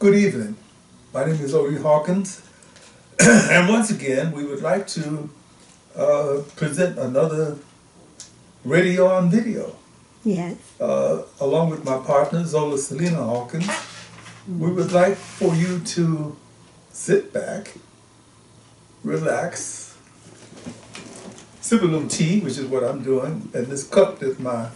Good evening. My name is Odie Hawkins, and once again, we would like to present another radio on video. Yes. Along with my partner, Zola Salena-Hawkins, we would like for you to sit back, relax, sip a little tea, which is what I'm doing, and this cup that my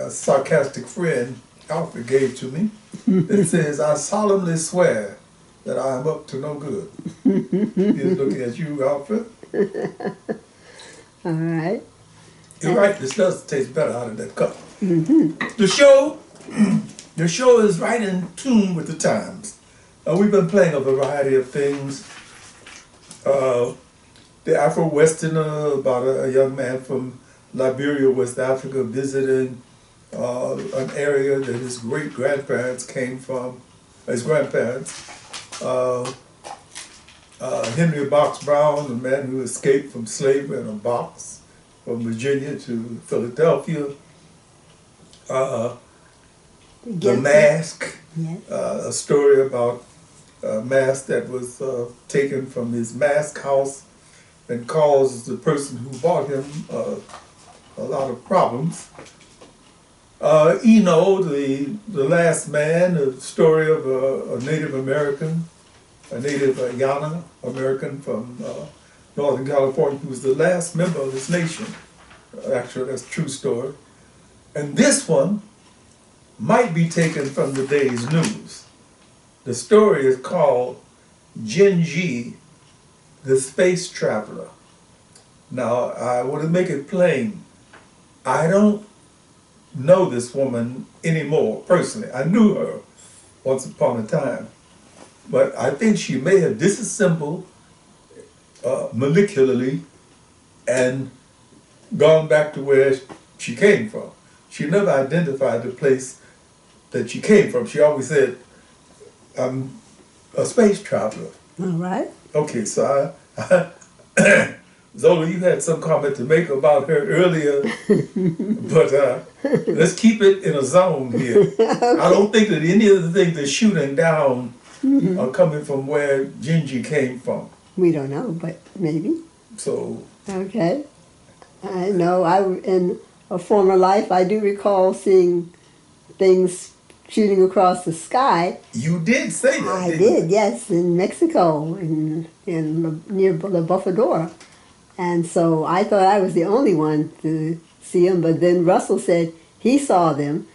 sarcastic friend Alfred gave to me. It says, "I solemnly swear that I am up to no good." He's looking at you, Alfred. All right. You're right, this does taste better out of that cup. The show is right in tune with the times. We've been playing a variety of things. The Afro-Westerner, about a young man from Liberia, West Africa, visiting an area that his great-grandparents came from, his grandparents. Henry Box Brown, a man who escaped from slavery in a box from Virginia to Philadelphia. The Mask, yes. A story about a mask that was taken from his mask house and caused the person who bought him a lot of problems. Eno, the Last Man, a story of a Native American, a Native Yana American from Northern California, who was the last member of his nation. Actually, that's a true story. And this one might be taken from the day's news. The story is called Jengii, the Space Traveler. Now, I want to make it plain. I don't know this woman anymore, personally. I knew her once upon a time. But I think she may have disassembled molecularly and gone back to where she came from. She never identified the place that she came from. She always said, "I'm a space traveler." All right. Okay, so Zola, you had some comment to make about her earlier, but let's keep it in a zone here. Okay. I don't think that any of the things they're shooting down are coming from where Jengii came from. We don't know, but maybe. So. Okay. I know in a former life, I do recall seeing things shooting across the sky. You did say that. I did, yes, in Mexico, near La Bofadora. And so I thought I was the only one to see them, but then Russell said he saw them.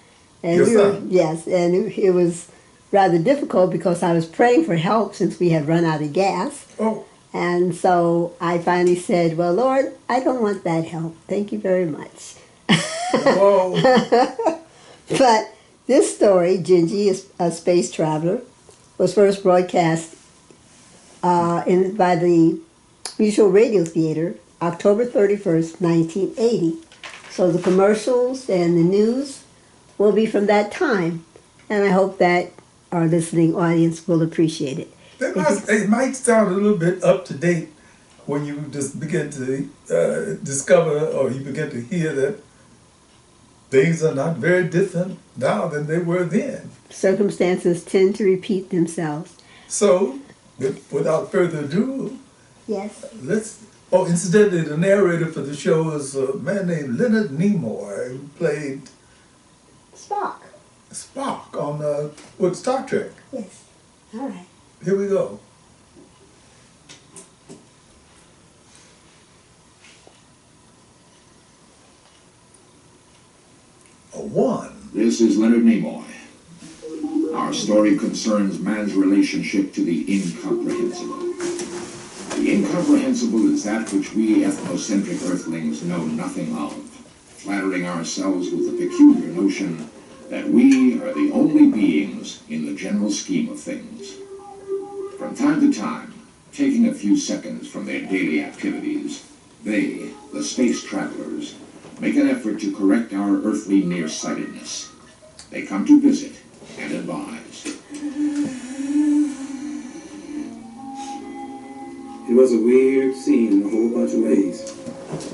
And yes, and it was rather difficult because I was praying for help since we had run out of gas. Oh. And so I finally said, "Well, Lord, I don't want that help. Thank you very much." Whoa. But this story, Jengii, a space traveler, was first broadcast by the Mutual Radio Theater, October 31st, 1980. So the commercials and the news will be from that time, and I hope that our listening audience will appreciate it. It might sound a little bit up to date when you just begin to discover, or you begin to hear that things are not very different now than they were then. Circumstances tend to repeat themselves. So, without further ado, yes, incidentally, the narrator for the show is a man named Leonard Nimoy, who played Spock on Star Trek. Yes. All right. Here we go. A one. This is Leonard Nimoy. Our story concerns man's relationship to the incomprehensible. The incomprehensible is that which we ethnocentric earthlings know nothing of, flattering ourselves with the peculiar notion that we are the only beings in the general scheme of things. From time to time, taking a few seconds from their daily activities, they, the space travelers, make an effort to correct our earthly nearsightedness. They come to visit and advise. It was a weird scene in a whole bunch of ways.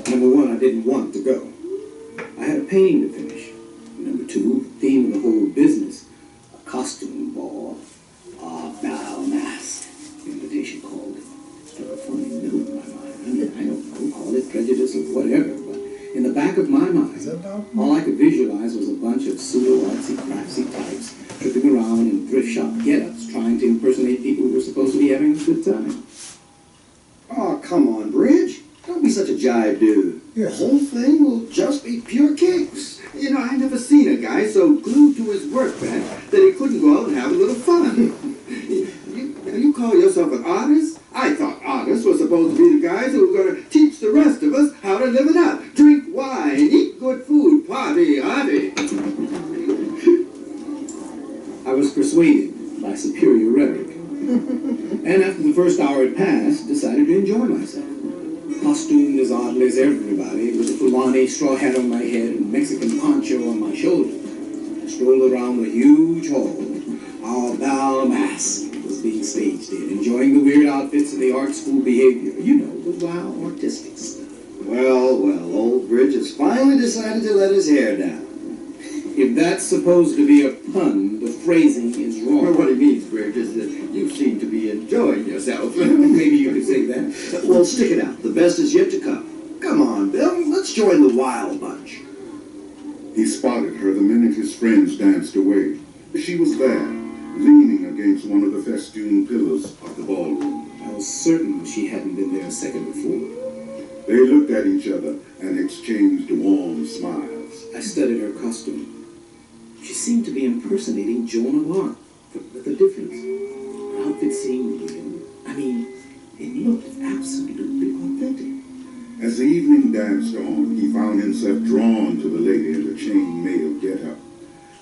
Number one, I didn't want to go. I had a painting to finish. Number two, the theme of the whole business, a costume ball. gift shop get-ups trying to impersonate people who were supposed to be having a good time. Oh, come on, Bridge. Don't be such a jive dude. Yeah. The whole thing will just be pure kicks. You know, I've never seen a guy so glued to his workbench that he couldn't go out and have a little fun. You call yourself an artist? I thought artists were supposed to be the guys who were going to teach the rest of us how to live it up. Drink wine, eat good food, party, arty. I was persuaded by superior rhetoric. And after the first hour had passed, decided to enjoy myself. Costumed as oddly as everybody, with a Fulani straw hat on my head and Mexican poncho on my shoulders, I strolled around the huge hall. Our bal mask was being staged in, enjoying the weird outfits and the art school behavior. You know, the wild artistic stuff. Well, old Bridge has finally decided to let his hair down. If that's supposed to be a pun, the phrasing is wrong. Well, what he means, Bridge, is that you seem to be enjoying yourself. Maybe you could say that. Well, stick it out. The best is yet to come. Come on, Bill. Let's join the wild bunch. He spotted her the minute his friends danced away. She was there, leaning against one of the festooned pillars of the ballroom. I was certain she hadn't been there a second before. They looked at each other and exchanged warm smiles. I studied her costume. She seemed to be impersonating Joan of Arc. But the difference, her outfit seemed real. I mean, it looked absolutely authentic. As the evening danced on, he found himself drawn to the lady in the chain-mail get-up.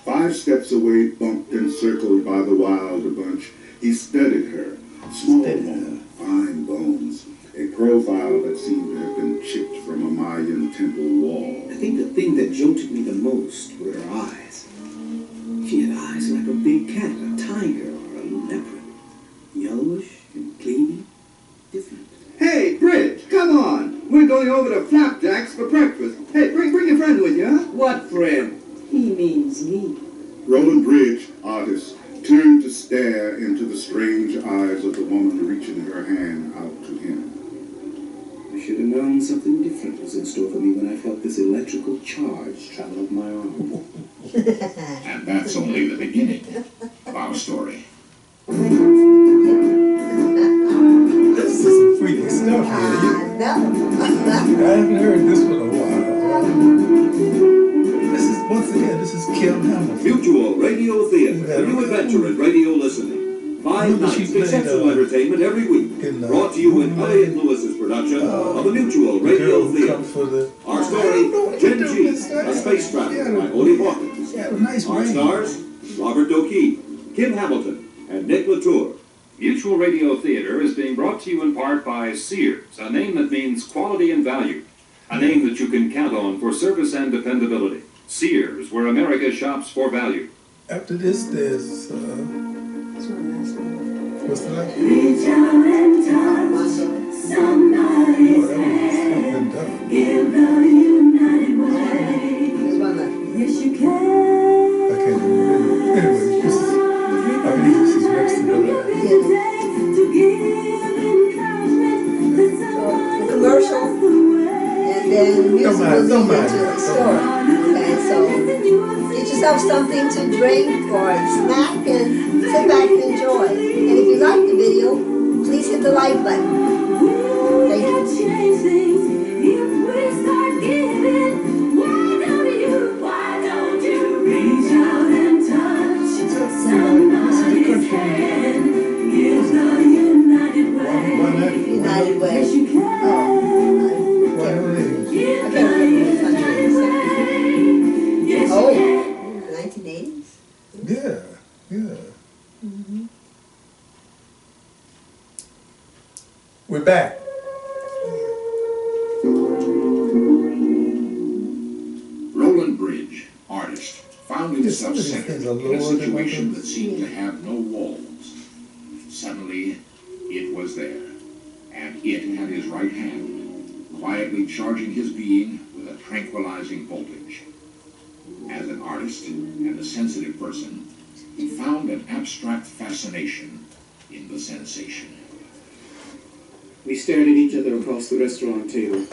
5 steps away, bumped and circled by the wild bunch, he studied her. Small woman, fine bones, a profile that seemed to have been chipped from a Mayan temple wall. I think the thing that jolted me the most were her eyes. She had eyes like a big cat, a tiger, or a leopard. Yellowish and gleaming, different. Hey, Bridge, come on. We're going over to Flapjacks for breakfast. Hey, bring your friend with you, huh? What friend? He means me. Roland Bridge, artist, turned to stare into the strange eyes of the woman reaching her hand out to him. I should have known something different was in store for me when I felt this electrical charge travel up my arm. And that's only the beginning of our story. This is some freaky stuff here. I haven't heard this one in a while. This is, once again, this is Kim Hamilton. Mutual Radio Theater, a new adventure in radio listening. 5 nights of exceptional entertainment every week. Brought to you in Elliot Lewis's production of the Mutual Radio Theater. Our story, Jengii, a space traveler by Odie Hawkins. Our stars, Robert Doki, Kim Hamilton, and Nick Latour. Mutual Radio Theater is being brought to you in part by Sears, a name that means quality and value. A name that you can count on for service and dependability. Sears, where America shops for value. After this, there's, what's the last one? Reach out and touch somebody's hand. Give the united way. Yes, you can. I can't remember. Anyway, this is, I believe this is next to the last. To give encouragement to The commercial, and then music will lead you to the store. Okay, so get yourself something to drink or a snack and sit back and enjoy. And if you like the video, please hit the like button. Thank you. change things if we start giving. Why don't you reach out and touch somebody's hand? Give the united way. United Way. Yes, you can. Why don't they? Give I the can't remember the country. united way. Yes, you Oh, can. 1980s? Yeah. We're back. Roland Bridge, artist, found Yeah, some himself of these centered things are in a lower than situation others. that seemed to have no walls. Suddenly, it was there, and it had his right hand, quietly charging his being with a tranquilizing voltage. As an artist and a sensitive person, he found an abstract fascination in the sensation. We stared at each other across the restaurant table,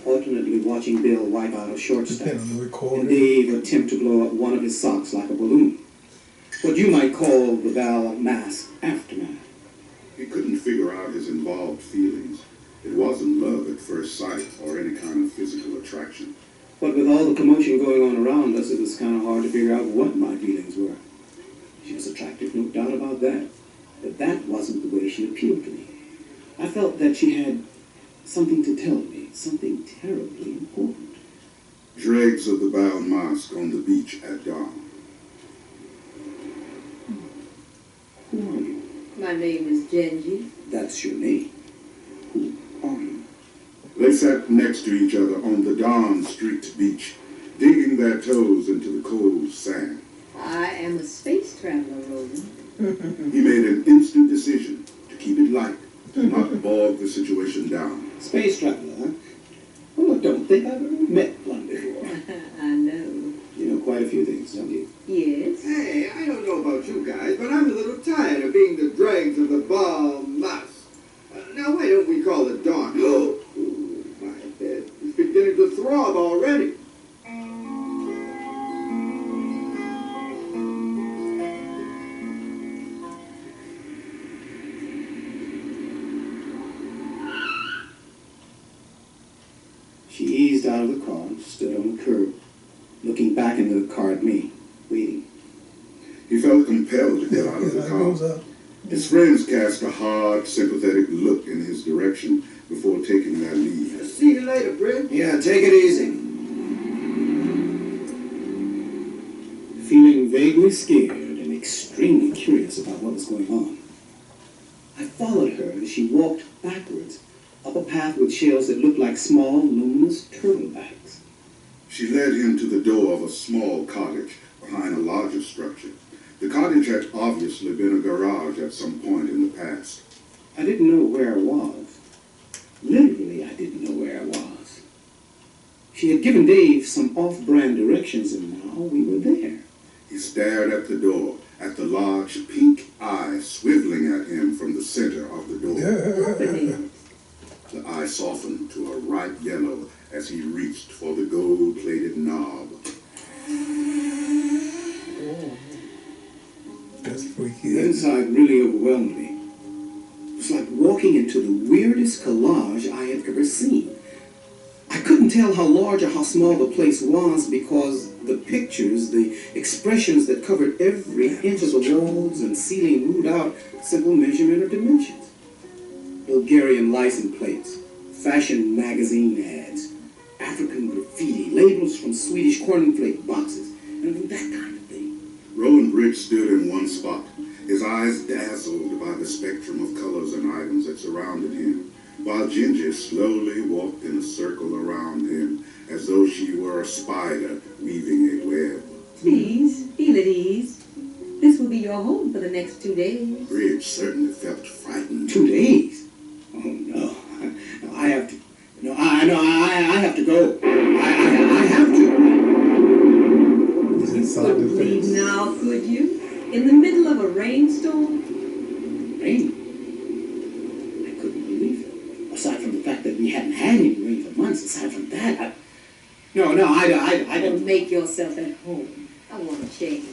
alternately watching Bill wipe out a short stack, Depending on the recording. and Dave attempt to blow up one of his socks like a balloon. what you might call the Val Mask aftermath. He couldn't figure out his involved feelings. It wasn't love at first sight or any kind of physical attraction. But with all the commotion going on around us, it was kind of hard to figure out what my feelings were. She was attractive, no doubt about that. But that wasn't the way she appealed to me. I felt that she had something to tell me, something terribly important. Dregs of the bound mosque on the beach at dawn. Who are you? My name is Jengii. That's your name. Who are you? They sat next to each other on the dawn-streaked beach, digging their toes into the cold sand. I am a space traveler, Roland. He made an instant decision to keep it light, to not bog the situation down. Space traveler, huh? Well, I don't think I've ever met one before. I know. You know quite a few things, don't you? Yes. Hey, I don't know about you guys, but I'm a little tired of being the dregs of the ball mouse. Now, why don't we call it dawn? Oh, my head is beginning to throb already. She eased out of the car and stood on the curb, looking back into the car at me, waiting. He felt compelled to get out of the car. His friends cast a hard, sympathetic look in his direction before taking their leave. See you later, Brent. Yeah, take it easy. Feeling vaguely scared and extremely curious about what was going on, I followed her as she walked backwards up a path with shells that looked like small, luminous turtlebacks. She led him to the door of a small cottage behind a larger structure. The cottage had obviously been a garage at some point in the past. I didn't know where I was. Literally, I didn't know where I was. She had given Dave some off-brand directions, and now we were there. He stared at the door, at the large pink eye swiveling at him from the center of the door. Opening. The eye softened to a ripe yellow as he reached for the gold-plated knob. That's The freaky. inside really overwhelmed me. It was like walking into the weirdest collage I had ever seen. I couldn't tell how large or how small the place was because the pictures, the expressions that covered every inch of the walls and ceiling ruled out simple measurement or dimensions. Bulgarian license plates, fashion magazine ads, African graffiti, labels from Swedish cornflake boxes, and that kind of thing. Roland Bridge stood in one spot, his eyes dazzled by the spectrum of colors and items that surrounded him, while Jengii slowly walked in a circle around him as though she were a spider weaving a web. Please, feel at ease. This will be your home for the next 2 days. Bridge certainly felt frightened. 2 days? Oh no. No, I have to. No, I have to go. I have to. Couldn't leave now, could you? In the middle of a rainstorm? Rain? I couldn't believe it. Aside from the fact that we hadn't had any rain for months, aside from that, I Don't don't. make yourself at home. I want to change.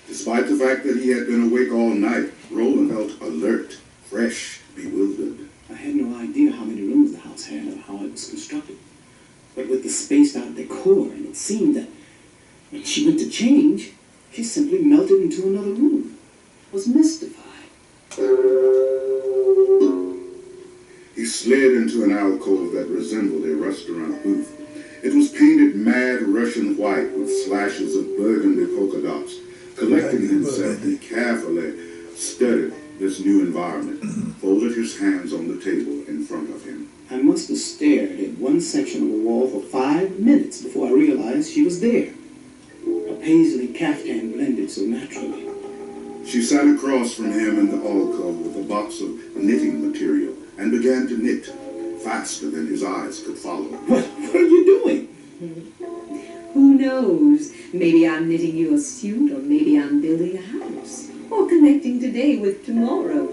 Despite the fact that he had been awake all night, Roland felt alert, fresh, bewildered. I had no idea how many rooms the house had or how it was constructed. But with the spaced out decor, and it seemed that when she went to change, she simply melted into another room. I was mystified. He slid into an alcove that resembled a restaurant booth. It was painted mad Russian white with slashes of burgundy polka dots. Collecting himself, he carefully studied this new environment, folded his hands on the table in front of him. I must have stared at one section of the wall for 5 minutes before I realized she was there. A paisley caftan blended so naturally. She sat across from him in the alcove with a box of knitting material and began to knit, faster than his eyes could follow. What are you doing? Who knows? Maybe I'm knitting you a suit, or maybe I'm building a house, or connecting today with tomorrow.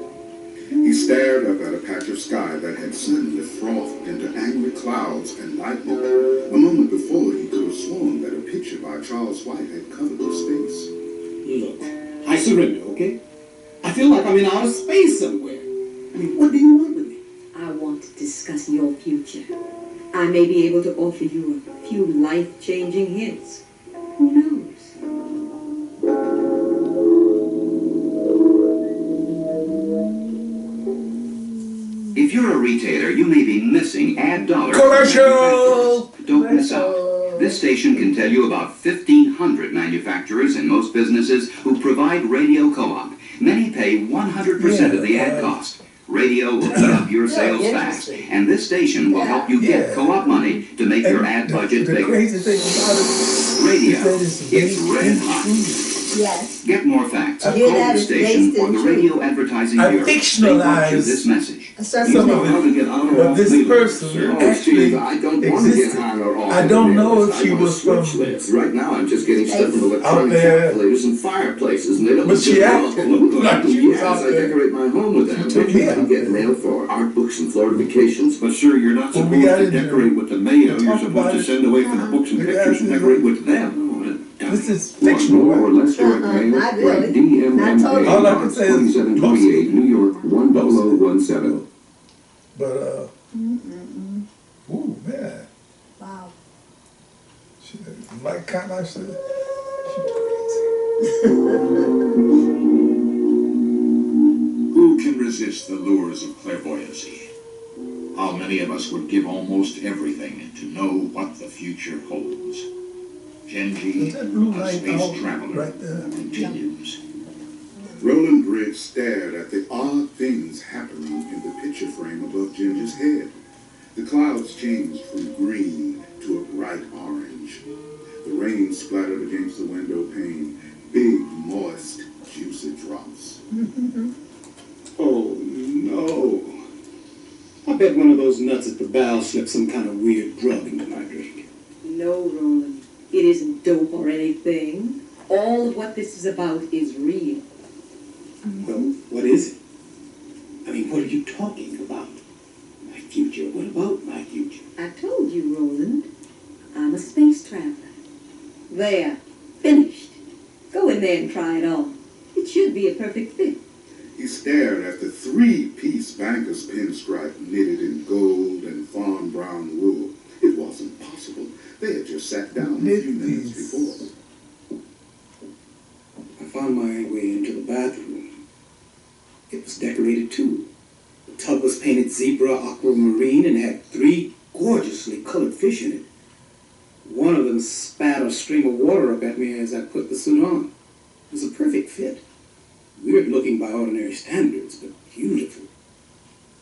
He stared up at a patch of sky that had suddenly frothed into angry clouds and lightning. A moment before, he could have sworn that a picture by Charles White had covered the space. Look, I I surrender, okay? I feel like I'm in outer space somewhere. I mean, what do you want with me? I want to discuss your future. I may be able to offer you a few life-changing hints. Who knows? If you're a retailer, you may be missing ad dollars. Commercial! Don't miss out. This station can tell you about 1,500 manufacturers and most businesses who provide radio co-op. Many pay 100% of the ad cost. Radio will eat up your sales fast, and this station will help you get co-op money to make your ad budget the bigger. crazy thing about it, Radio, is that it's red hot. Yes. Get more facts. I Call hear that the is station based or in the truth. radio advertising I bureau. They brought you fictionalized this message. some of it, but this person actually I don't want to get existed. on or off. I don't know if I she want was to switch from, lists. Right now, I'm just getting stuff from out electronic there, calculators and fireplaces, and they don't but she acted like she was Yes, out I there. decorate my home with them. took me I out get there. mail for art books and florifications. But sir, you're not When supposed we got to into decorate with tomato. You're talk supposed about to it, send away for the books and we pictures and asked decorate him, with them. This is Want fictional, more or right? less direct mail? Not really. Write DMMA, Not totally. All I can say is 2728, New York 10017. But, ooh, man. Wow. She, like kind of said, she crazy. Who can resist the lures of clairvoyancy? How many of us would give almost everything to know what the future holds? Jengii, Is that blue a light space out traveler, right there? continues. Roland Briggs stared at the odd things happening in the picture frame above Ginger's head. The clouds changed from green to a bright orange. The rain splattered against the window pane, big, moist, juicy drops. Oh, no. I bet one of those nuts at the bow slipped some kind of weird drug into my drink. No, Roland. It isn't dope or anything. All of what this is about is real. Well, what is it? I mean, what are you talking about? My future? What about my future? I told you, Roland. I'm a space traveler. There. Finished. Go in there and try it on. It should be a perfect fit. He stared at the three-piece banker's pinstripe knitted in gold and fawn brown wool. It wasn't possible. They had just sat down a few minutes before. I found my way into the bathroom. It was decorated too. The tub was painted zebra aquamarine and had 3 gorgeously colored fish in it. One of them spat a stream of water up at me as I put the suit on. It was a perfect fit. Weird looking by ordinary standards, but beautiful.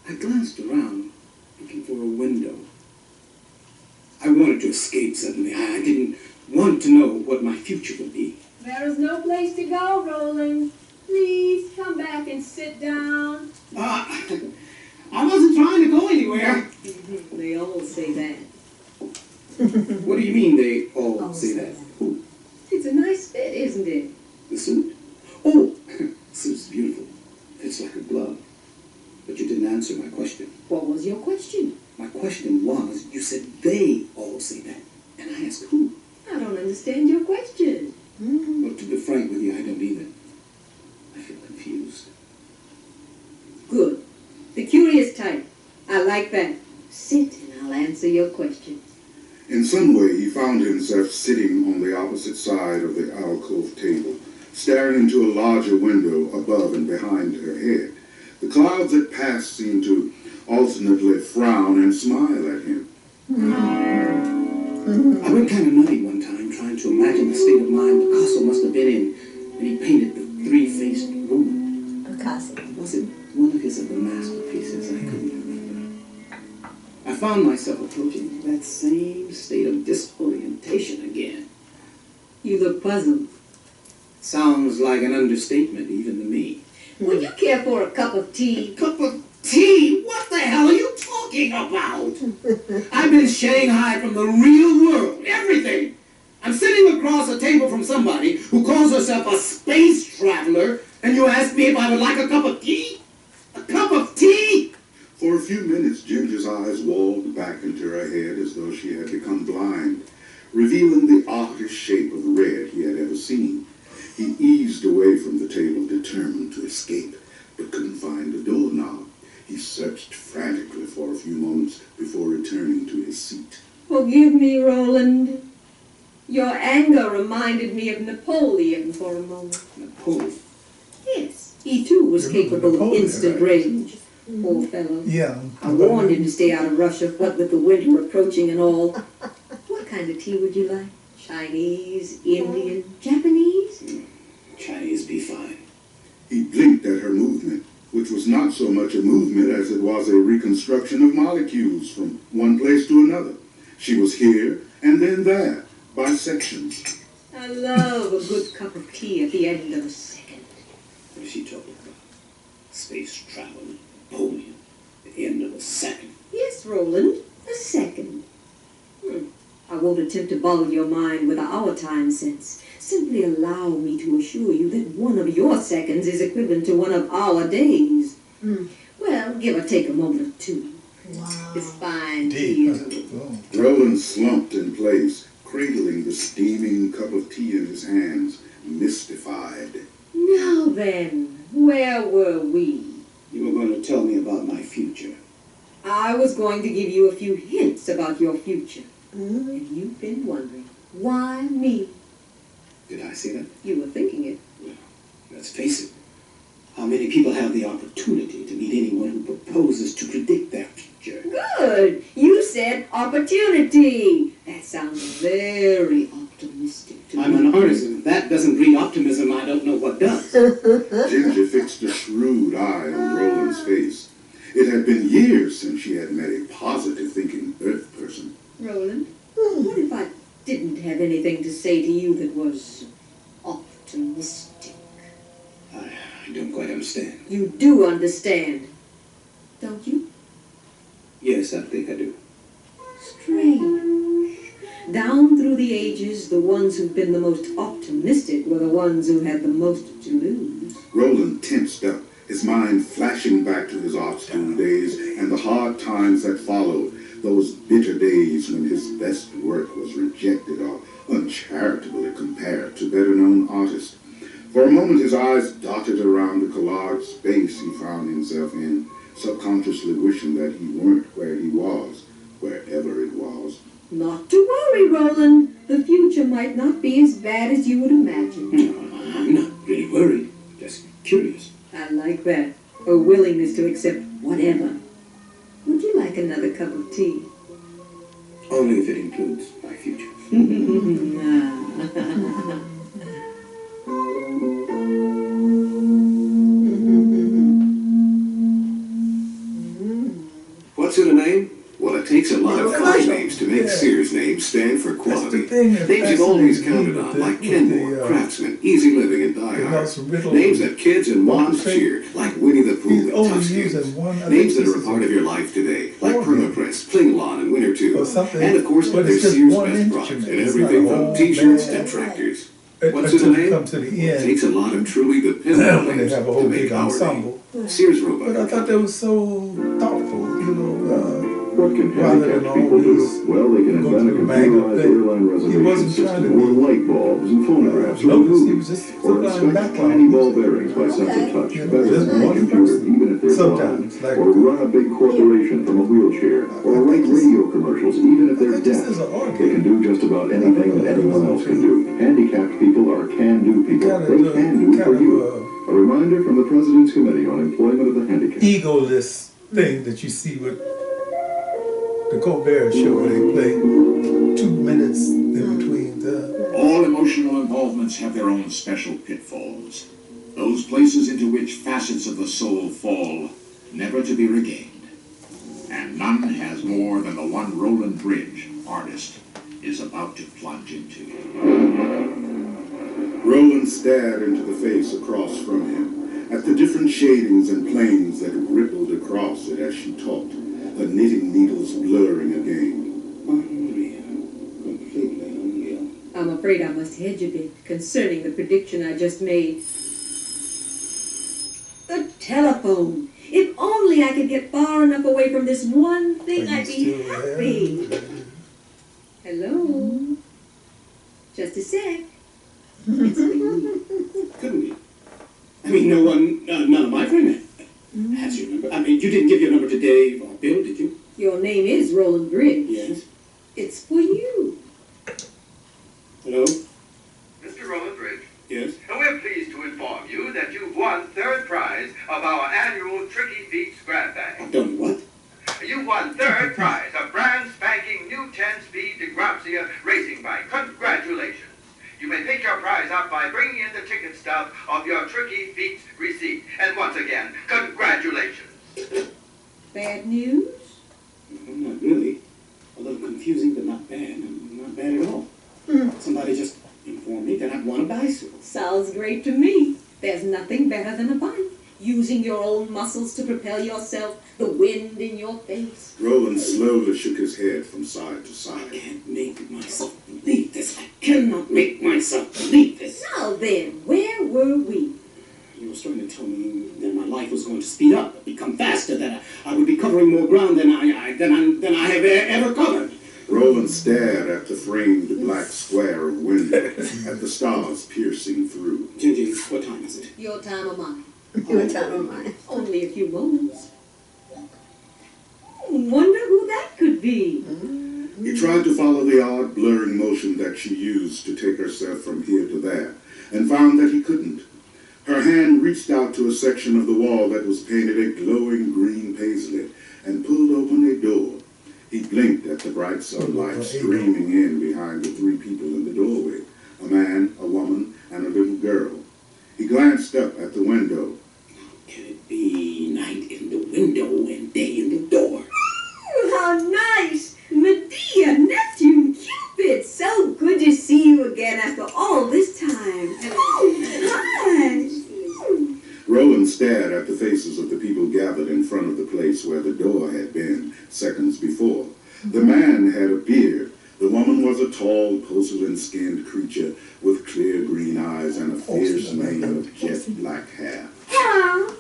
I glanced around, looking for a window. I wanted to escape suddenly. I didn't want to know what my future would be. There is no place to go, Roland. Please come back and sit down. I wasn't trying to go anywhere. They all say that. What do you mean they all say that? Who? It's a nice fit, isn't it? The suit? Oh, the suit's beautiful. Fits like a glove. But you didn't answer my question. What was your question? My question was, you said they all say that. And I asked who? I don't understand your question. Well, to be frank with you, I don't either. I feel confused. Good. The curious type. I like that. Sit and I'll answer your question. In some way, he found himself sitting on the opposite side of the alcove table, staring into a larger window above and behind her head. The clouds that passed seemed to alternately frown and smile at him. I went kind of nutty one time trying to imagine the state of mind Picasso must have been in when he painted the 3-faced woman. Picasso. Was it one of his other masterpieces? I couldn't remember. I found myself approaching that same state of disorientation again. You look puzzled. Sounds like an understatement even to me. Would you care for a cup of tea? Cup of tea? What the hell are you talking about? I've been shanghaied from the real world, everything. I'm sitting across a table from somebody who calls herself a space traveler, and you ask me if I would like a cup of tea? A cup of tea? For a few minutes, Ginger's eyes walled back into her head as though she had become blind, revealing the oddest shape of red he had ever seen. He eased away from the table, determined to escape, but couldn't find the doorknob. He searched frantically for a few moments before returning to his seat. Forgive me, Roland. Your anger reminded me of Napoleon for a moment. Napoleon? Yes, he too was capable of instant rage. Poor fellow. Yeah. I warned him to stay out of Russia, what with the winter approaching and all. What kind of tea would you like? Chinese, Indian, Japanese? Chinese be fine. He blinked at her movement, which was not so much a movement as it was a reconstruction of molecules from one place to another. She was here and then there, by sections. I love a good cup of tea at the end of a second. What is she talking about? Space travel, Napoleon, the end of a second. Yes, Roland, a second. I won't attempt to boggle your mind with our time sense. Simply allow me to assure you that one of your seconds is equivalent to one of our days. Well, give or take a moment or two. Wow. It's fine tea. Roland slumped in place, cradling the steaming cup of tea in his hands, mystified. Now then, where were we? You were going to tell me about my future. I was going to give you a few hints about your future. And you've been wondering, why me? Did I say that? You were thinking it. Well, let's face it. How many people have the opportunity to meet anyone who proposes to predict their future? Good! You said opportunity! That sounds very optimistic to me. I'm an artisan. If that doesn't breed optimism, I don't know what does. Ginger fixed a shrewd eye on Roland's face. It had been years since she had met a positive-thinking Earth person. Roland, what if I didn't have anything to say to you that was optimistic? I don't quite understand. You do understand, don't you? Yes, I think I do. Strange. Down through the ages, the ones who've been the most optimistic were the ones who had the most to lose. Roland tensed up, his mind flashing back to his art school days and the hard times that followed, those bitter days when his best work was rejected or uncharitably compared to better-known artists. For a moment, his eyes dotted around the collage space he found himself in, subconsciously wishing that he weren't where he was, wherever it was. Not to worry, Roland. The future might not be as bad as you would imagine. I'm not really worried. Just curious. I like that. A willingness to accept whatever. Would you like another cup of tea? Only if it includes my future. What's in a name? Well, it takes a lot of fine names to make Sears names stand for quality. Names you've always counted on, like Kenmore, Craftsman, Easy Living, and Die Hard. Names that kids and moms cheer, like Winnie the Pooh and Tough Skins. Names that are a part of your life today, like Permapress, Plingalon, and Winter 2. And of course, there's Sears' best products, and everything from T-shirts to tractors. What's in a name? It takes a lot of truly dependable names to make our name. Sears Robot. But I thought that was so thoughtful, you know. What can handicapped people do? Well, they can invent a computerized airline reservation system, or light bulbs and phonographs, or movies, or inspect tiny ball bearings by simple touch. Better than any computer, even if they're blind. Or run a big corporation from a wheelchair, or write radio commercials, even if they're deaf. They can do just about anything that anyone else can do. Handicapped people are can-do people. They can do for you. A reminder from the President's Committee on Employment of the Handicapped. Egoless thing that you see with the Colbert Show, where they play 2 minutes in between the... All emotional involvements have their own special pitfalls. Those places into which facets of the soul fall, never to be regained. And none has more than the one Roland Bridge, artist, is about to plunge into. Roland stared into the face across from him, at the different shadings and planes that rippled across it as she talked, her knitting needles blurring again. Unreal. Completely unreal. I'm afraid I must hedge a bit concerning the prediction I just made. The telephone. If only I could get far enough away from this one thing, I'd be happy. Hello? Just a sec. It's me. I mean, none of my friends has your number. I mean, you didn't give your number to Dave or Bill, did you? Your name is Roland Bridge. Yes. It's for you. Hello? Mr. Roland Bridge. Yes? We're pleased to inform you that you've won third prize of our annual Tricky Feet Scrap Bag. I've done what? You won third prize, a brand spanking new 10-speed DeGrazia racing bike. Congratulations. You may pick your prize up by bringing in the ticket stub of your Tricky Feet receipt. And once again, congratulations. Bad news? Well, not really. A little confusing, but not bad. Not bad at all. Somebody just informed me that I've won a bicycle. Sounds great to me. There's nothing better than a bike. Using your own muscles to propel yourself, the wind in your face. Roland slowly shook his head from side to side. I can't make myself believe this. I cannot make myself believe this. Now then, where were we? You were starting to tell me that my life was going to speed up, become faster, that I would be covering more ground than I have ever covered. Roland stared at the framed black square of window, at the stars piercing through. Jengii, what time is it? Your time or mine? Your time or mine? Only a few moments. Wonder who that could be. He tried to follow the odd blurring motion that she used to take herself from here to there, and found that he couldn't. Her hand reached out to a section of the wall that was painted a glowing green paisley, and pulled open a door. He blinked at the bright sunlight streaming in behind the three people in the doorway, a man, a woman, and a little girl. He glanced up at the window. Can it be night in the window and day in the door? Ooh, how nice! Medea, Neptune, Cupid! So good to see you again after all this time. Hi! Roland stared at the faces of the people gathered in front of the place where the door had been seconds before. The man had a beard. The woman was a tall, porcelain-skinned creature with clear green eyes and a fierce mane of jet black hair. Hello.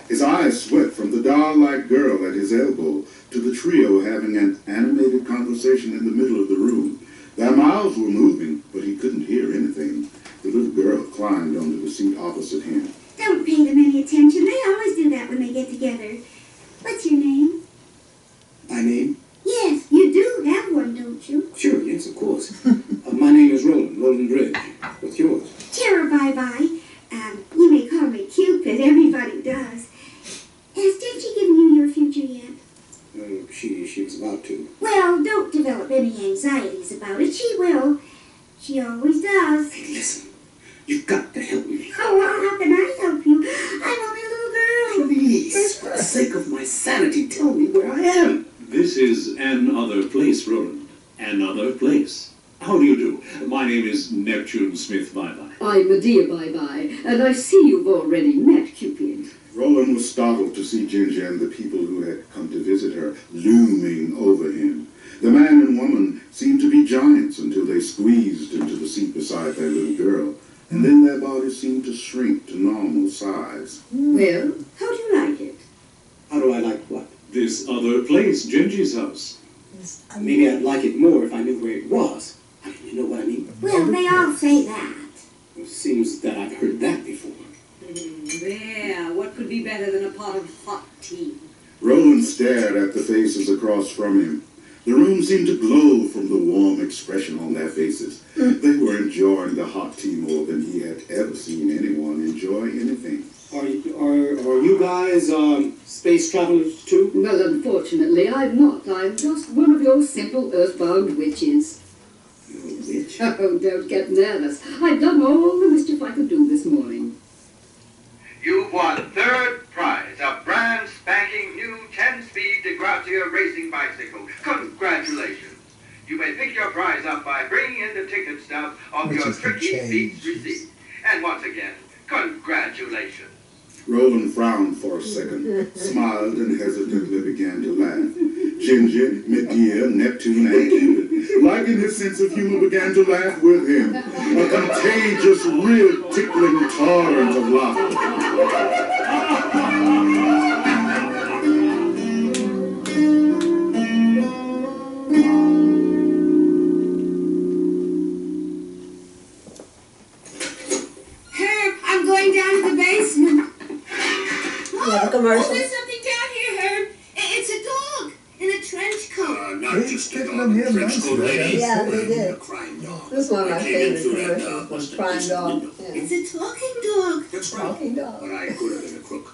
His eyes swept from the doll-like girl at his elbow to the trio having an animated conversation in the middle of the room. Their mouths were moving, but he couldn't hear anything. The little girl climbed onto the seat opposite him. Don't pay them any attention. They always do that when they get together. What's your name? My name? Yes, you do have one, don't you? Sure, yes, of course. My name is Roland Bridge. What's yours? Tara Bye-Bye. You may call me Cupid. Everybody does. Has Jengii given you your future yet? She was about to. Well, don't develop any anxieties about it. She will. She always does. Hey, listen. You've got to help me. Oh, well, how can I help you? I'm only a little girl. Please, for the sake of my sanity, tell me where I am. This is another place, Roland. Another place. How do you do? My name is Neptune Smith Bye-Bye. I'm Medea Bye-Bye, and I see you've already met Cupid. Roland was startled to see Jengii and the people who had come to visit her looming over him. The man and woman seemed to be giants until they squeezed into the seat beside their little girl, and then their bodies seemed to shrink to normal size. Well, how do you like it? How do I like what? This other place, Jengii's house. Maybe I'd like it more if I knew where it was. I mean, you know what I mean? Well, they all say that. It seems that I've heard that before. There, what could be better than a pot of hot tea? Roland stared at the faces across from him. The room seemed to glow from the warm expression on their faces. They were enjoying the hot tea more than he had ever seen anyone enjoy anything. Are you guys space travelers too? Well, unfortunately, I'm not. I'm just one of your simple earthbound witches. You're a witch? Oh, don't get nervous. I've done all the mischief I could do this morning. You've won third prize, a brand spanking new 10-speed DeGrazia racing bicycle. Congratulations. You may pick your prize up by bringing in the ticket stub of your Tricky Feet receipt. And once again, congratulations. Roland frowned for a second, smiled, and hesitantly began to laugh. Jengii, Medea, Neptune, and Cupid, liking his sense of humor, began to laugh with him. A contagious, real tickling torrent of laughter. Herb, I'm going down to the the commercial. Oh, there's something down here, Herb. It's a dog in a trench coat. Not just a dog in a trench coat, lady. Yeah, they did. A crime dog. This is one of my I came in favorite through that commercials, was busted Crime piece of Dog. window. Yeah. It's a talking dog. That's right. Talking dog. But I could have been a crook.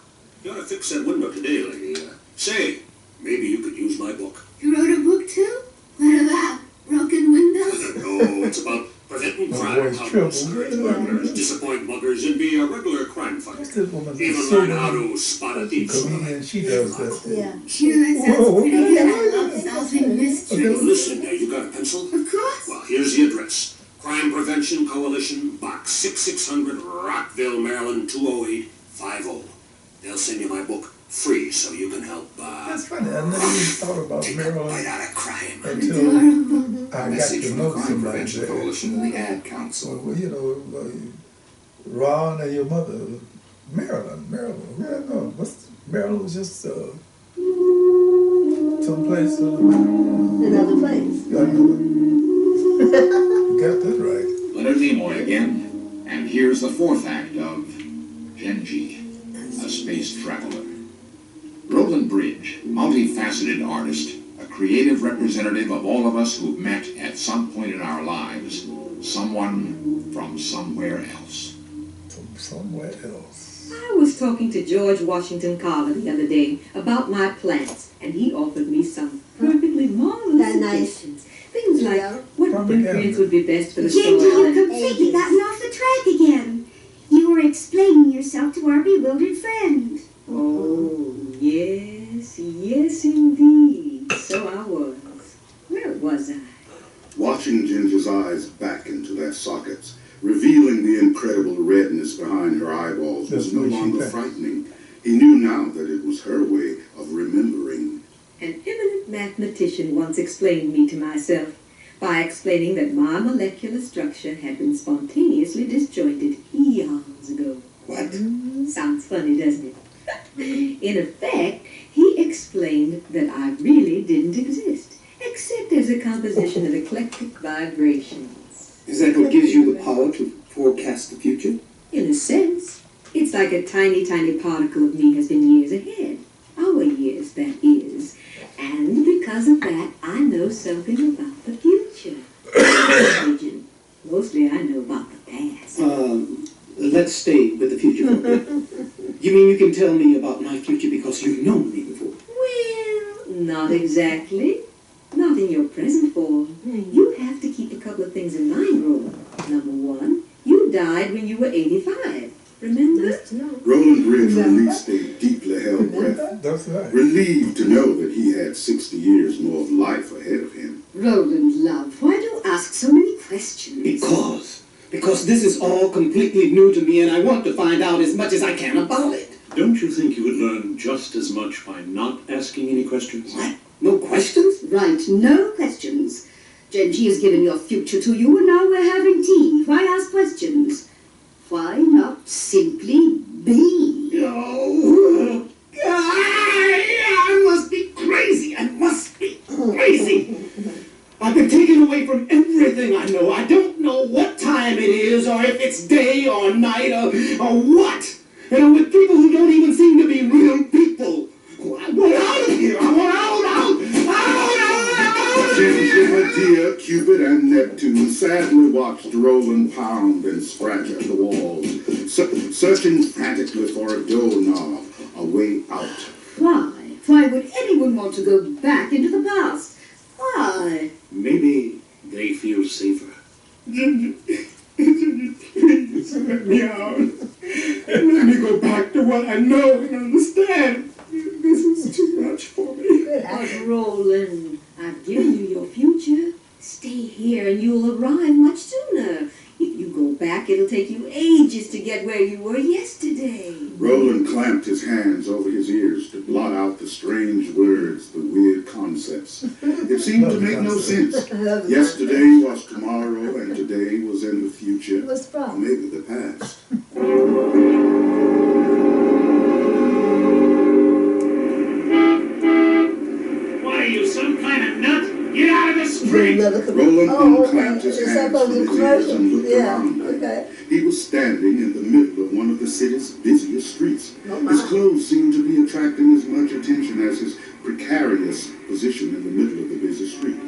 You ought to fix that window today, lady. Say, maybe you could use my book. You wrote a book too? What about broken windows? No, it's about preventing crime, how to discourage burglars, disappoint muggers, and be a regular crime fighter. Even learn how to spot a thief. Comedian, she does that. Yeah. You know, that sounds pretty good. I love solving mysteries. Listen, you got a pencil? Of course. Well, here's the address. Crime Prevention Coalition, Box 6600, Rockville, Maryland, 20850. They'll send you my book free so you can help, That's funny. I never even thought about take a Maryland bite out of crime. until I got Message to from know the Crime somebody Prevention there. Coalition and the Ad Council. Well, you know, Ron and your mother, Maryland. Yeah, no, Maryland was just someplace. Another place. Got that right. Leonard Nimoy again, and here's the fourth act of Jengii, a space traveler. Roland Bridge, multifaceted artist, a creative representative of all of us who've met at some point in our lives, someone from somewhere else. From somewhere else. I was talking to George Washington Carver the other day about my plants, and he offered me some perfectly marvelous suggestions. Things like what nutrients would be best for the soil. Jengii, you've completely gotten off the track again. You were explaining yourself to our bewildered friend. Oh, yes, yes indeed. So I was. Where was I? Watching Ginger's eyes back into their sockets, revealing the incredible redness behind her eyeballs, was no longer frightening. He knew now that it was her way of remembering. An eminent mathematician once explained me to myself by explaining that my molecular structure had been spontaneously disjointed eons ago. What? Sounds funny, doesn't it? In effect, he explained that I really didn't exist, except as a composition of eclectic vibrations. Is that what gives you the power to forecast the future? In a sense, it's like a tiny, tiny particle of me has been years ahead. Our years, that is. And because of that, I know something about the future. Mostly I know about the past. Let's stay with the future for a bit. You mean you can tell me about my future because you've known me before? Well, not exactly. Not in your present form. You have to keep a couple of things in mind, Roland. Number one, you died when you were 85. Remember? Roland Bridge released a deeply held breath, That's right. relieved to know that he had 60 years more of life ahead of him. Roland, love, why do you ask so many questions? Because this is all completely new to me and I want to find out as much as I can about it. Don't you think you would learn just as much by not asking any questions? What? No questions? Right, no questions. Jengii has given your future to you and now we're having tea. Why ask questions? Why not simply be? Oh, I must be crazy. I must be crazy. I've been taken away from everything I know. I don't know what time it is, or if it's day or night, or what. And I'm with people who don't even seem to be real people. I want out of here. I want out. Ginger, Medea, Cupid, and Neptune sadly watched Roland pound and scratch at the walls, searching frantically for a doorknob, a way out. Why? Why would anyone want to go back into the past? Why? Maybe they feel safer. Please let me out. And let me go back to what I know and understand. This is too much for me. But Roland, I've given you your future. Stay here and you'll arrive much sooner. If you go back, it'll take you ages to get where you were yesterday. Roland clamped his hands over his ears to blot out the strange words, the weird concepts. It seemed to make no sense. Yesterday was tomorrow, and today was in the future, or maybe the past. What are you, some kind of nut? Get out of the street! Roland unclamped his hands from his ears and looked around. He was standing in the middle of one of the city's busiest streets. His clothes seemed to be a attracting as much attention as his precarious position in the middle of the busy street.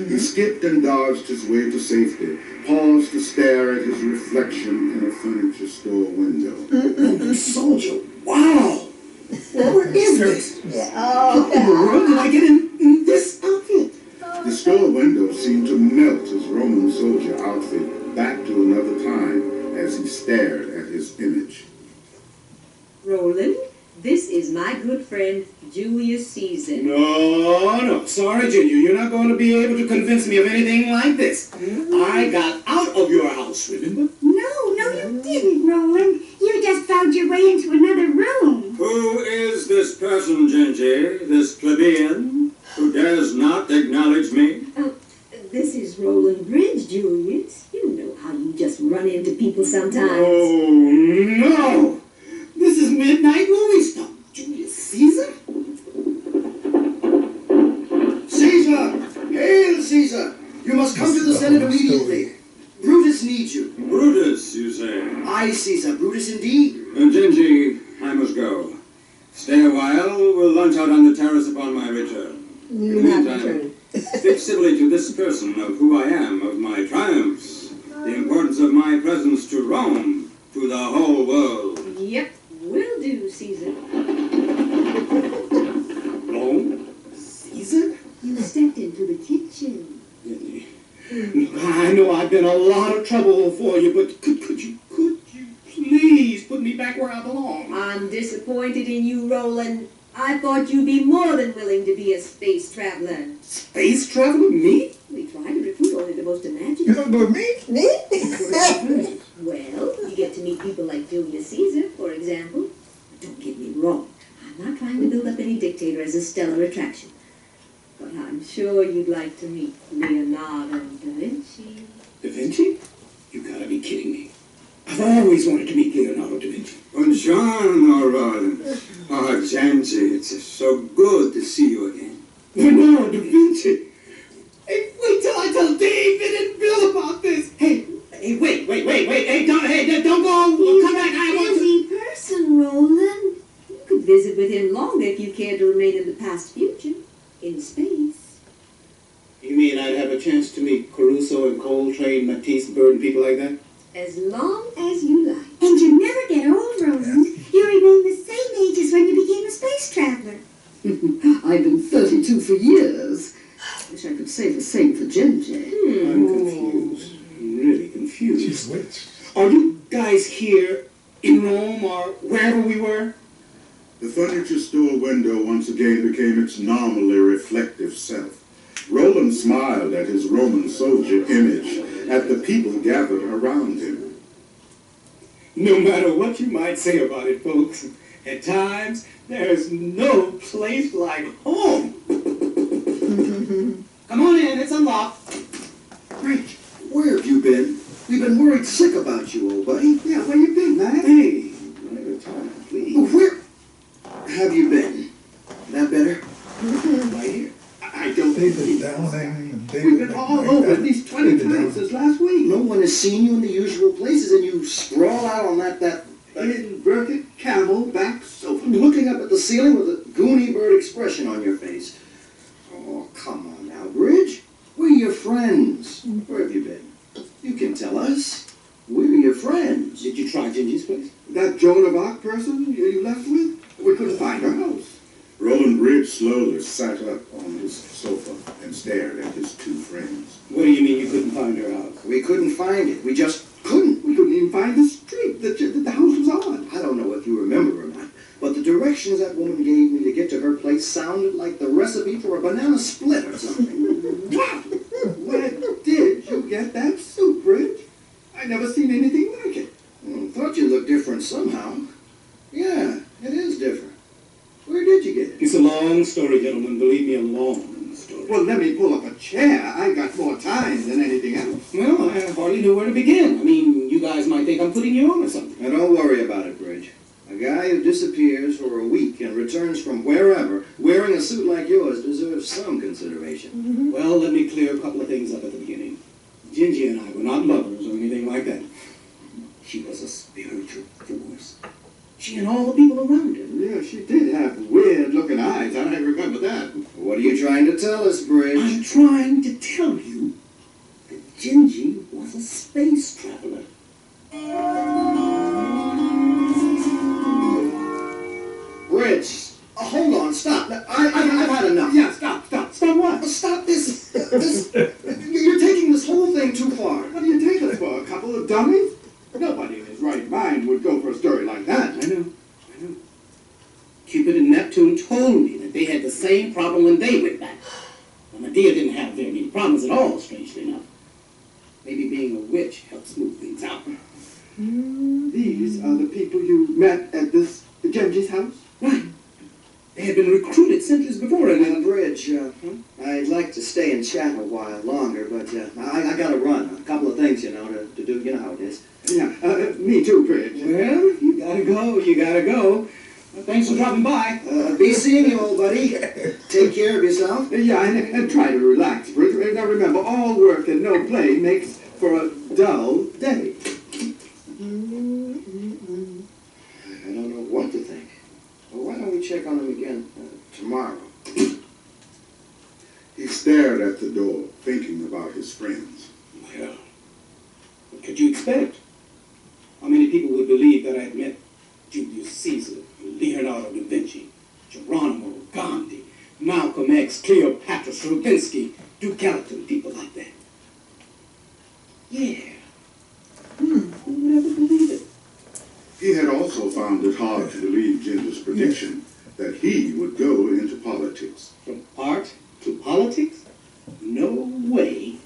He skipped and dodged his way to safety, paused to stare at his reflection in a furniture store window. Roman soldier, wow! Where is this? How in the world did I get in this outfit? The store window seemed to melt his Roman soldier outfit back to another time as he stared at his image. Roland, this is my good friend, Julius Caesar. No. Sorry, Junior. You're not going to be able to convince me of anything like this. I got out of your house, remember? No, you didn't, Roland. You just found your way into another room. Who is this person, Jengii, this plebeian, who dares not acknowledge me? This is Roland Bridge, Julius. You know how you just run into people sometimes. Oh, no! This is midnight movie stuff. Julius Caesar? Caesar! Hail, Caesar! You must come to the Senate immediately. Brutus needs you. Brutus, you say? Aye, Caesar, Brutus indeed. Jengii, I must go. Stay a while, we'll lunch out on the terrace upon my return. In the meantime, speak civilly to this person of who I am, of my triumphs, the importance of my presence to Rome, to the whole world. Yep, will do, Caesar. Rome? Caesar? You stepped into the kitchen. I know I've been a lot of trouble for you, but could you please put me back where I belong? I'm disappointed in you, Roland. I thought you'd be more than willing to be a space traveler. Space traveler? Me? We try to recruit only the most imaginative. Me? Well, you get to meet people like Julius Caesar, for example. Don't get me wrong. I'm not trying to build up any dictator as a stellar attraction. But I'm sure you'd like to meet Leonardo da Vinci. Da Vinci? You gotta be kidding me. I've always wanted to meet Leonardo da Vinci. Buongiorno, Roland. Oh, Jengii, it's so good to see you again. Leonardo da Vinci? Hey, wait till I tell David and Bill about this. Hey, wait. Hey, don't go. Come back. I want to. Busy person, Roland. You could visit with him longer if you care to remain in the past future. In space. You mean I'd have a chance to meet Caruso and Coltrane, Matisse, Bird, and people like that? As long as you like. And you never get old, Roland. You remain the same age as when you became a space traveler. I've been 32 for years. Wish I could say the same for Jengii. I'm confused. I'm really confused. She's rich. Are you guys here in Rome or wherever we were? The furniture store window once again became its normally reflective self. Roland smiled at his Roman soldier image, at the people gathered around him. No matter what you might say about it, folks, at times, there's no place like home. Come on in, it's unlocked. Great. Where have you been? We've been worried sick about you, old buddy. Yeah, where you been, man? Hey, one at a time, please. Where have you been? That better? Right here. I don't They've believe been it. downing and they've We've been all over at least 20 times since last week. No one has seen you in the usual places, and you sprawl out on that inverted camelback sofa, looking up at the ceiling with a goony bird expression on your face. Oh, come on now, Bridge. We're your friends. Where have you been? You can tell us. We're your friends. Did you try Gingy's place? That Joan of Arc person you left with? We couldn't find her house. Roland Bridge slowly sat up on his sofa and stared at his two friends. What do you mean you couldn't find her house? We couldn't find it. We just couldn't. We couldn't even find the street that the house was on. I don't know if you remember or not, but the directions that woman gave me to get to her place sounded like the recipe for a banana split or something. Where did you get that soup, Bridge? I never seen anything like it. Thought you looked different somehow. Yeah, it is different. Where did you get it? It's a long story, gentlemen. Believe me, a long story. Well, let me pull up a chair. I got more time than anything else. Well, I hardly knew where to begin. I mean, you guys might think I'm putting you on or something. Now, don't worry about it, Bridge. A guy who disappears for a week and returns from wherever wearing a suit like yours deserves some consideration. Well, let me clear a couple of things up at the beginning. Jengii and I were not lovers or anything like that. She was a spiritual force. She and all the people around her. Yeah, she did have weird-looking eyes. I remember that. What are you trying to tell us, Bridge? I'm trying to tell you that Jengii was a space traveler. Bridge, hold on, stop. I've had enough. Yeah, stop. Stop what? Stop this. You're taking this whole thing too far. What do you take us for, a couple of dummies? Nobody in his right mind would go for a story like that. I know. Cupid and Neptune told me that they had the same problem when they went back. Well, Medea didn't have very many problems at all, strangely enough. Maybe being a witch helped smooth things out. These are the people you met at this Jengii's house? Right. They had been recruited centuries before, and Bridge, I'd like to stay and chat a while longer, but I gotta run. A couple of things, to do. You know how it is. Yeah, me too, Bridge. Well, you gotta go. Well, thanks for dropping by. Be seeing you, old buddy. Take care of yourself. Yeah, and try to relax, Bridge. Now remember, all work and no play makes for a dull day. I don't know what to think. Well, why don't we check on him again tomorrow? He stared at the door, thinking about his friends. Well, what could you expect? How many people would believe that I'd met Julius Caesar, Leonardo da Vinci, Geronimo, Gandhi, Malcolm X, Cleopatra, Stravinsky, Duke Ellington, people like that? Yeah. Who would ever believe it? He had also found it hard to believe Ginger's prediction that he would go into politics. From art to politics? No way.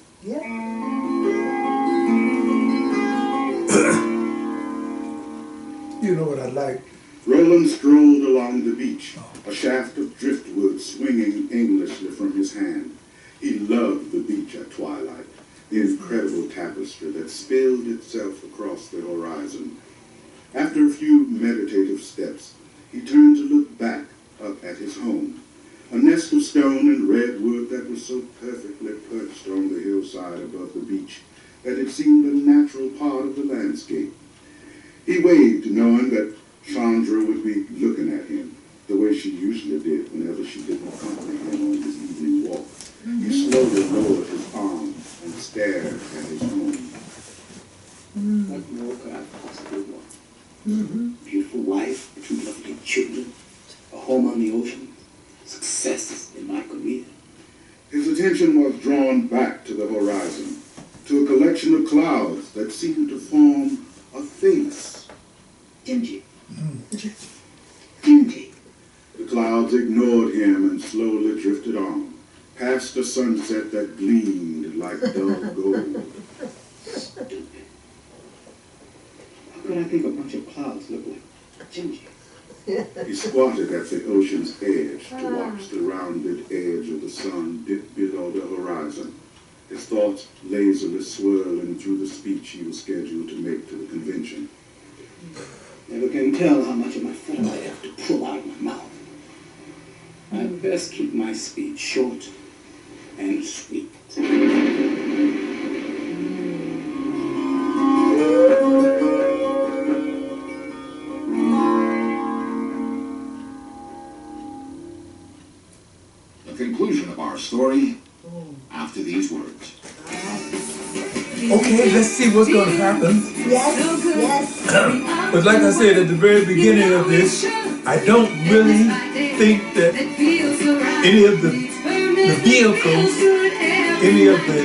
You know what I like? Roland strolled along the beach, a shaft of driftwood swinging aimlessly from his hand. He loved the beach at twilight, the incredible tapestry that spilled itself across the horizon. After a few meditative steps, he turned to look back up at his home, a nest of stone and redwood that was so perfectly perched on the hillside above the beach that it seemed a natural part of the landscape. He waved, knowing that Chandra would be looking at him, the way she usually did whenever she didn't accompany him on his evening walk. He slowly lowered his arms and stared at his home. What more could I possibly want? Beautiful wife, 2 lovely children, a home on the ocean, successes in my career. His attention was drawn back to the horizon, to a collection of clouds that seemed to form a face. Jengii. Jengii. The clouds ignored him and slowly drifted on, past a sunset that gleamed like dull gold. Stupid. How could I think a bunch of clouds look like Jengii? He squatted at the ocean's edge to watch the rounded edge of the sun dip below the horizon, his thoughts lazily swirling through the speech he was scheduled to make to the convention. Never can tell how much of my foot I have to pull out of my mouth. I'd best keep my speech short and sweet. The conclusion of our story after these words. Okay, let's see what's going to happen. Yes. But like I said at the very beginning of this, I don't really think that any of the vehicles, any of the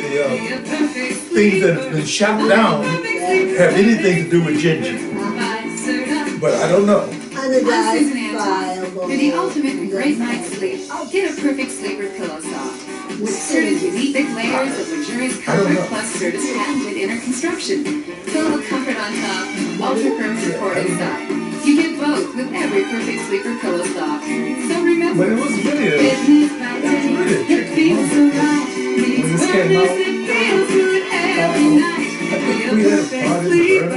things that have been shot down have anything to do with Jengii. But I don't know. I'm Susan Anton. For the ultimate great night's sleep, get a perfect sleeper pillow soft. With Certa's unique thick layers of luxurious comfort plus Certa's patented inner construction. Fillable comfort on top, ultra firm support inside. You get both with every perfect sleeper pillow soft. So remember, But it was really it feels so right. It's wellness, it feels good every night. Feel perfect sleeper.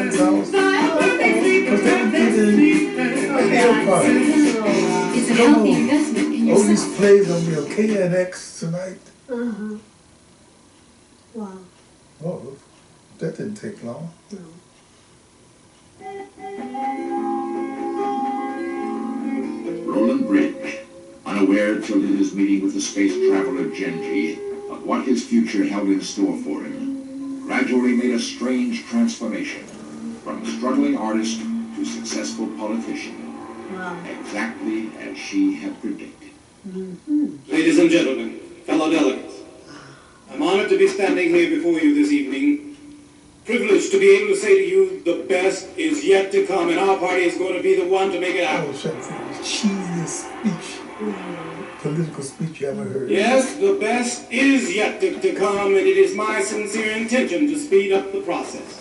It's a healthy investment in yourself. Odie's plays on the KNX tonight. Wow. Oh, that didn't take long. No. unaware till his meeting with the space traveler Jengii of what his future held in store for him, gradually made a strange transformation from a struggling artist to successful politician. Wow. Exactly as she had predicted. Ladies and gentlemen, fellow delegates, I'm honored to be standing here before you this evening, privileged to be able to say to you the best is yet to come, and our party is going to be the one to make it happen. Cheesiest speech, political speech you ever heard. Yes, the best is yet to come, and it is my sincere intention to speed up the process.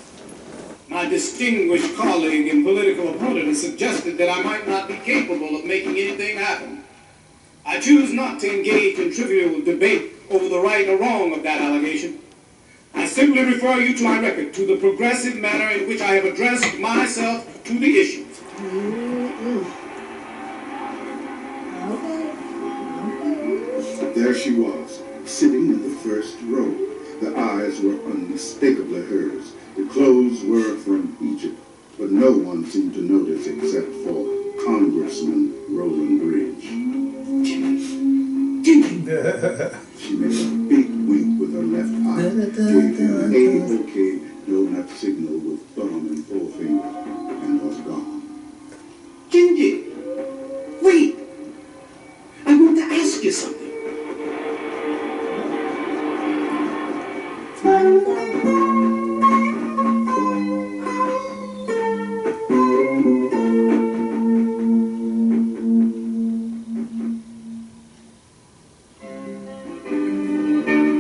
My distinguished colleague and political opponent has suggested that I might not be capable of making anything happen. I choose not to engage in trivial debate over the right or wrong of that allegation. I simply refer you to my record, to the progressive manner in which I have addressed myself to the issues. There she was, sitting in the first row. The eyes were unmistakably hers. The clothes were from Egypt, but no one seemed to notice except for Congressman Roland Bridge. She made a big wink with her left eye, gave him an OK donut signal with thumb and forefinger, and was gone. Jengii, wait! I want to ask you something.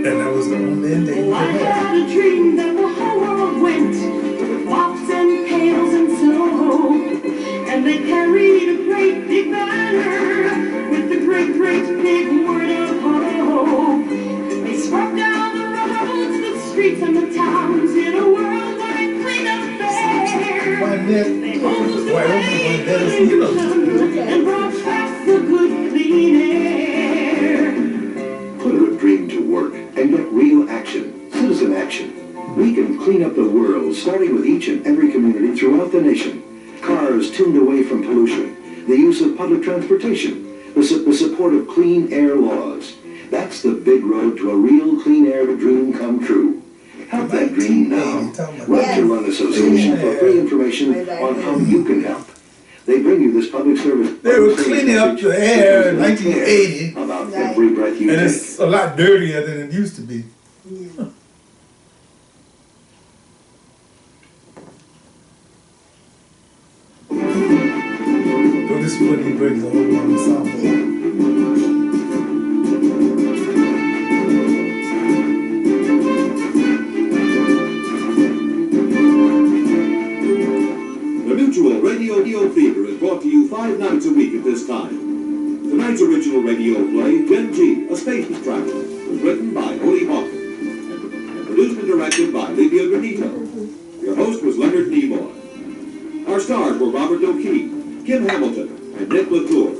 And that was the only ending. I had a dream that the whole world went with pots and pails and snow, and they carried a great big banner with the great, great big word of hope. They swept down the roads, the streets and the towns in a worldwide cleanup fair. They hosed away pollution and brought back the good clean air. Put a good dream to work and get real action, citizen action. We can clean up the world, starting with each and every community throughout the nation. Cars tuned away from pollution, the use of public transportation, the support of clean air laws. That's the big road to a real clean air dream come true. Help that dream now. Run to Run Association for free information on how you can help. They bring you this public service. They were cleaning up the air in 1980, about every breath you and take. it's a lot dirtier than it used to be. Huh. So this is when he brings the whole ensemble. The Mutual Radio Theater is brought to you 5 nights a week at this time. Tonight's original radio play, Jengii, A Space Traveler, was written by Odie and produced and directed by Livia Benito. Your host was Leonard Nimoy. Our stars were Robert O'Keefe, Kim Hamilton, and Nick Latour.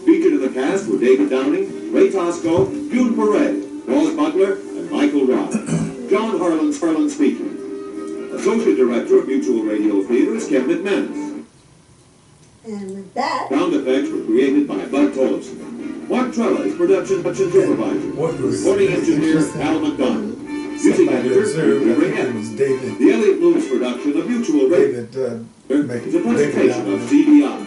Featured in the cast were David Downing, Ray Tosco, June Perret, Wallace Butler, and Michael Rock. John Harlan speaking. Associate Director of Mutual Radio Theater is Ken McManus. And with that, Sound effects were created by Bud Tollefson. Mark Trella is production supervisor. Recording engineer Al McDonald. Music editor Ray Evans. The Elliott Lewis production of Mutual Radio is a presentation of CBI.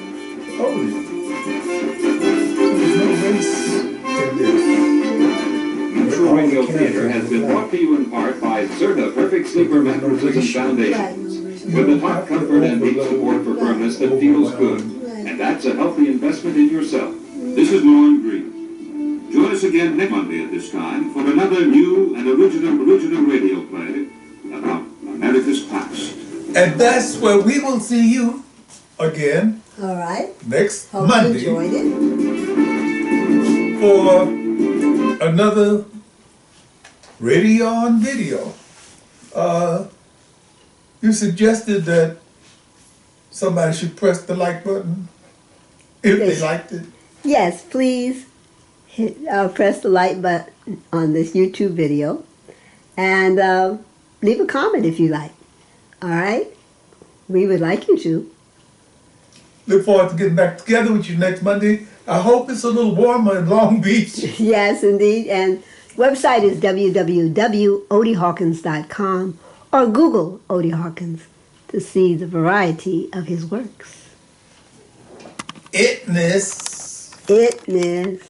Mutual Radio Theater has been brought to you in part by Zerta Perfect Sleeper Mattresses and Foundations, with the top comfort and deep support for firmness that feels good. And that's a healthy investment in yourself. This is Lauren Green. Join us again next Monday at this time for another new and original radio play about America's past. And that's where we will see you again. all right. Next Hope Monday. you enjoyed it. For another radio on video. You suggested that somebody should press the like button if they liked it. Yes, please press the like button on this YouTube video and leave a comment if you like. All right? We would like you to. Look forward to getting back together with you next Monday. I hope it's a little warmer in Long Beach. Yes, indeed. And website is www.odiehawkins.com or Google Odie Hawkins to see the variety of his works. Itness. Itness.